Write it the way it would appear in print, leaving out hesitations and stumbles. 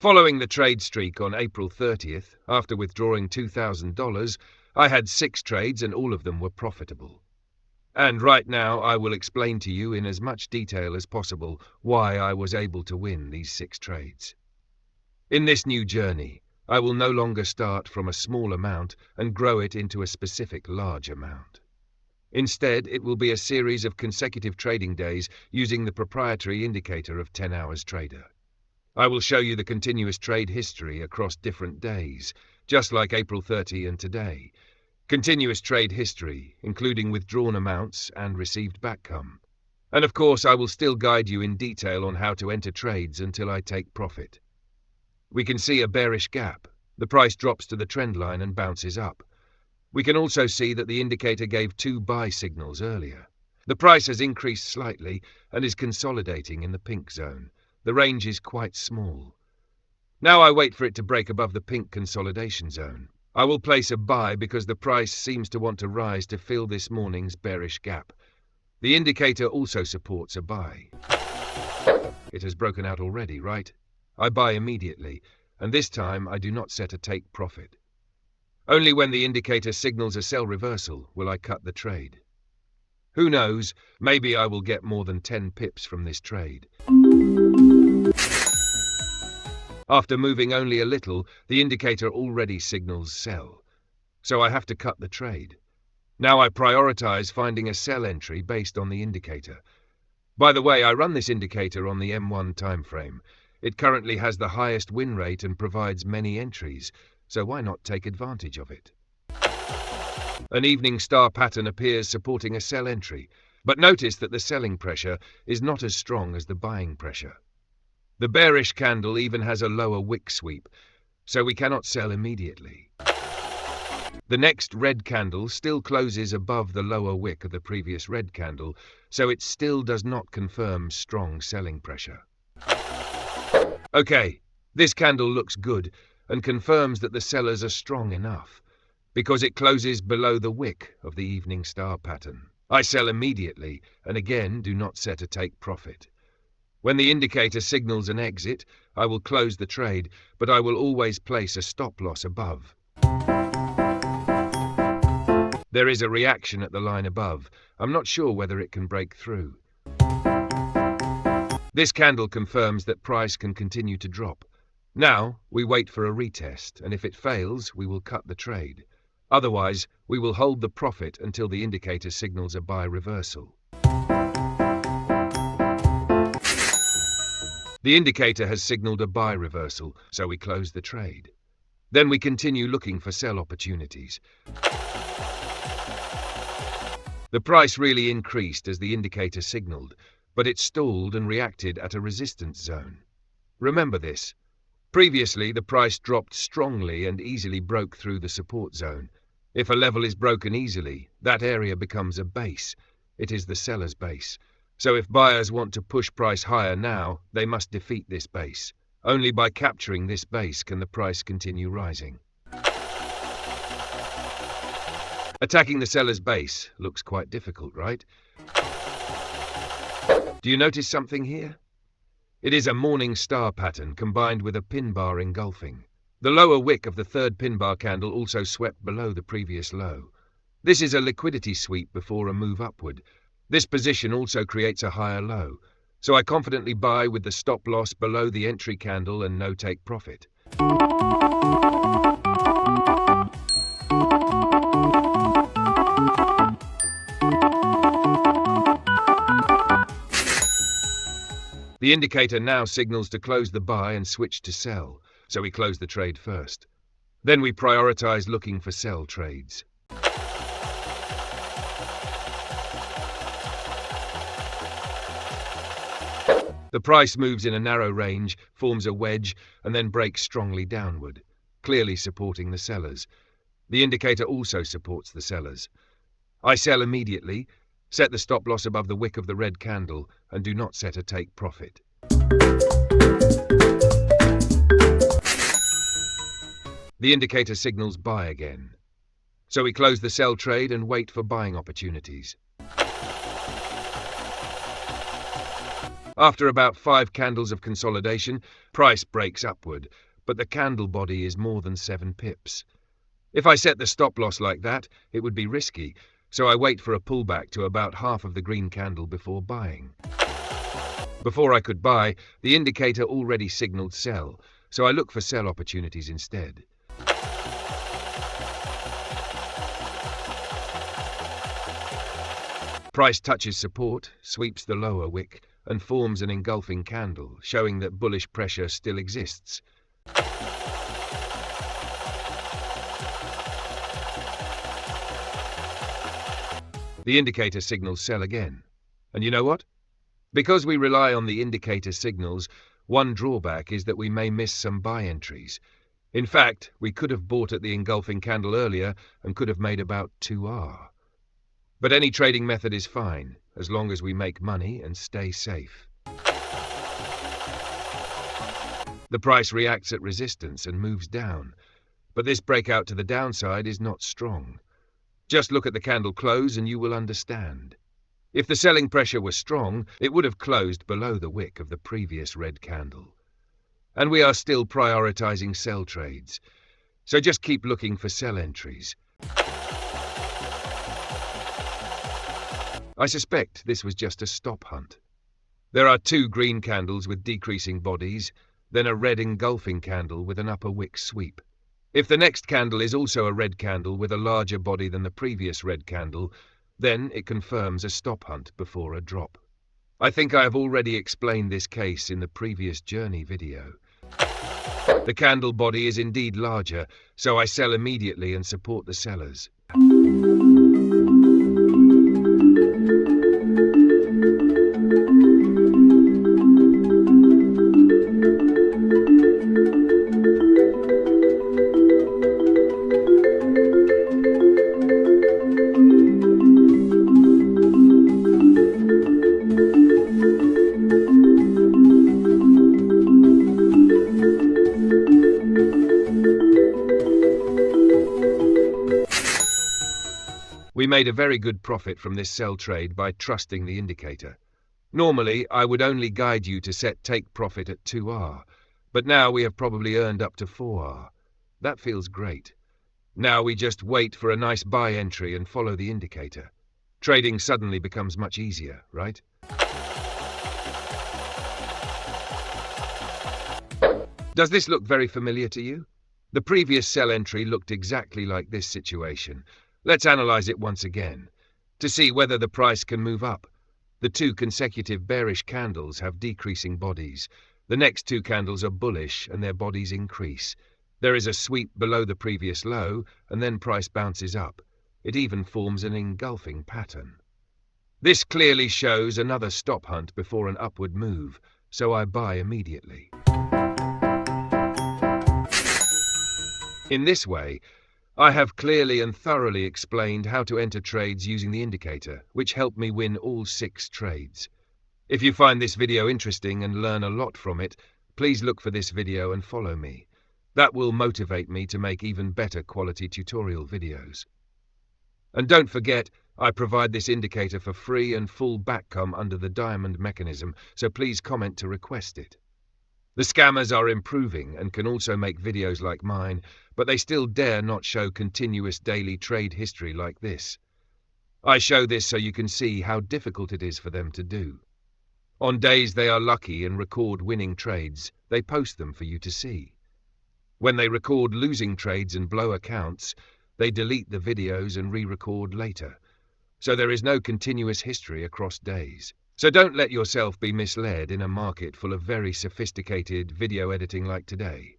Following the trade streak on April 30th, after withdrawing $2,000, I had 6 trades and all of them were profitable. And right now I will explain to you in as much detail as possible why I was able to win these 6 trades. In this new journey, I will no longer start from a small amount and grow it into a specific large amount. Instead, it will be a series of consecutive trading days using the proprietary indicator of 10 Hours Trader. I will show you the continuous trade history across different days, just like April 30 and today. Continuous trade history, including withdrawn amounts and received backcome. And of course, I will still guide you in detail on how to enter trades until I take profit. We can see a bearish gap. The price drops to the trend line and bounces up. We can also see that the indicator gave 2 buy signals earlier. The price has increased slightly and is consolidating in the pink zone. The range is quite small. Now I wait for it to break above the pink consolidation zone. I will place a buy because the price seems to want to rise to fill this morning's bearish gap. The indicator also supports a buy. It has broken out already, right? I buy immediately, and this time I do not set a take profit. Only when the indicator signals a sell reversal will I cut the trade. Who knows, maybe I will get more than 10 pips from this trade. After moving only a little, the indicator already signals sell, so I have to cut the trade. Now I prioritize finding a sell entry based on the indicator. By the way, I run this indicator on the M1 timeframe. It currently has the highest win rate and provides many entries, so why not take advantage of it? An evening star pattern appears supporting a sell entry, but notice that the selling pressure is not as strong as the buying pressure. The bearish candle even has a lower wick sweep, so we cannot sell immediately. The next red candle still closes above the lower wick of the previous red candle, so it still does not confirm strong selling pressure. Okay, this candle looks good and confirms that the sellers are strong enough, because it closes below the wick of the evening star pattern. I sell immediately and again do not set a take profit. When the indicator signals an exit, I will close the trade, but I will always place a stop loss above. There is a reaction at the line above. I'm not sure whether it can break through. This candle confirms that price can continue to drop. Now, we wait for a retest, and if it fails, we will cut the trade. Otherwise, we will hold the profit until the indicator signals a buy reversal. The indicator has signaled a buy reversal, so we close the trade. Then we continue looking for sell opportunities. The price really increased as the indicator signaled, but it stalled and reacted at a resistance zone. Remember this. Previously, the price dropped strongly and easily broke through the support zone. If a level is broken easily, that area becomes a base. It is the seller's base. So if buyers want to push price higher now, they must defeat this base. Only by capturing this base can the price continue rising. Attacking the seller's base looks quite difficult, right? Do you notice something here? It is a morning star pattern combined with a pin bar engulfing. The lower wick of the third pin bar candle also swept below the previous low. This is a liquidity sweep before a move upward. This position also creates a higher low, so I confidently buy with the stop loss below the entry candle and no take profit. The indicator now signals to close the buy and switch to sell, so we close the trade first. Then we prioritize looking for sell trades. The price moves in a narrow range, forms a wedge, and then breaks strongly downward, clearly supporting the sellers. The indicator also supports the sellers. I sell immediately, set the stop loss above the wick of the red candle, and do not set a take profit. The indicator signals buy again. So we close the sell trade and wait for buying opportunities. After about 5 candles of consolidation, price breaks upward, but the candle body is more than 7 pips. If I set the stop loss like that, it would be risky, so I wait for a pullback to about half of the green candle before buying. Before I could buy, the indicator already signaled sell, so I look for sell opportunities instead. Price touches support, sweeps the lower wick, and forms an engulfing candle, showing that bullish pressure still exists. The indicator signals sell again. And you know what? Because we rely on the indicator signals, one drawback is that we may miss some buy entries. In fact, we could have bought at the engulfing candle earlier and could have made about 2R. But any trading method is fine, as long as we make money and stay safe. The price reacts at resistance and moves down, but this breakout to the downside is not strong. Just look at the candle close and you will understand. If the selling pressure was strong, it would have closed below the wick of the previous red candle. And we are still prioritizing sell trades, so just keep looking for sell entries. I suspect this was just a stop hunt. There are 2 green candles with decreasing bodies, then a red engulfing candle with an upper wick sweep. If the next candle is also a red candle with a larger body than the previous red candle, then it confirms a stop hunt before a drop. I think I have already explained this case in the previous journey video. The candle body is indeed larger, so I sell immediately and support the sellers. We made a very good profit from this sell trade by trusting the indicator. Normally, I would only guide you to set take profit at 2R, but now we have probably earned up to 4R. That feels great. Now we just wait for a nice buy entry and follow the indicator. Trading suddenly becomes much easier, right? Does this look very familiar to you? The previous sell entry looked exactly like this situation. Let's analyze it once again, to see whether the price can move up. The 2 consecutive bearish candles have decreasing bodies. The next 2 candles are bullish and their bodies increase. There is a sweep below the previous low, and then price bounces up. It even forms an engulfing pattern. This clearly shows another stop hunt before an upward move, so I buy immediately. In this way, I have clearly and thoroughly explained how to enter trades using the indicator, which helped me win all 6 trades. If you find this video interesting and learn a lot from it, please look for this video and follow me. That will motivate me to make even better quality tutorial videos. And don't forget, I provide this indicator for free and full backcom under the diamond mechanism, so please comment to request it. The scammers are improving and can also make videos like mine, but they still dare not show continuous daily trade history like this. I show this so you can see how difficult it is for them to do. On days they are lucky and record winning trades, they post them for you to see. When they record losing trades and blow accounts, they delete the videos and re-record later. So there is no continuous history across days. So don't let yourself be misled in a market full of very sophisticated video editing like today.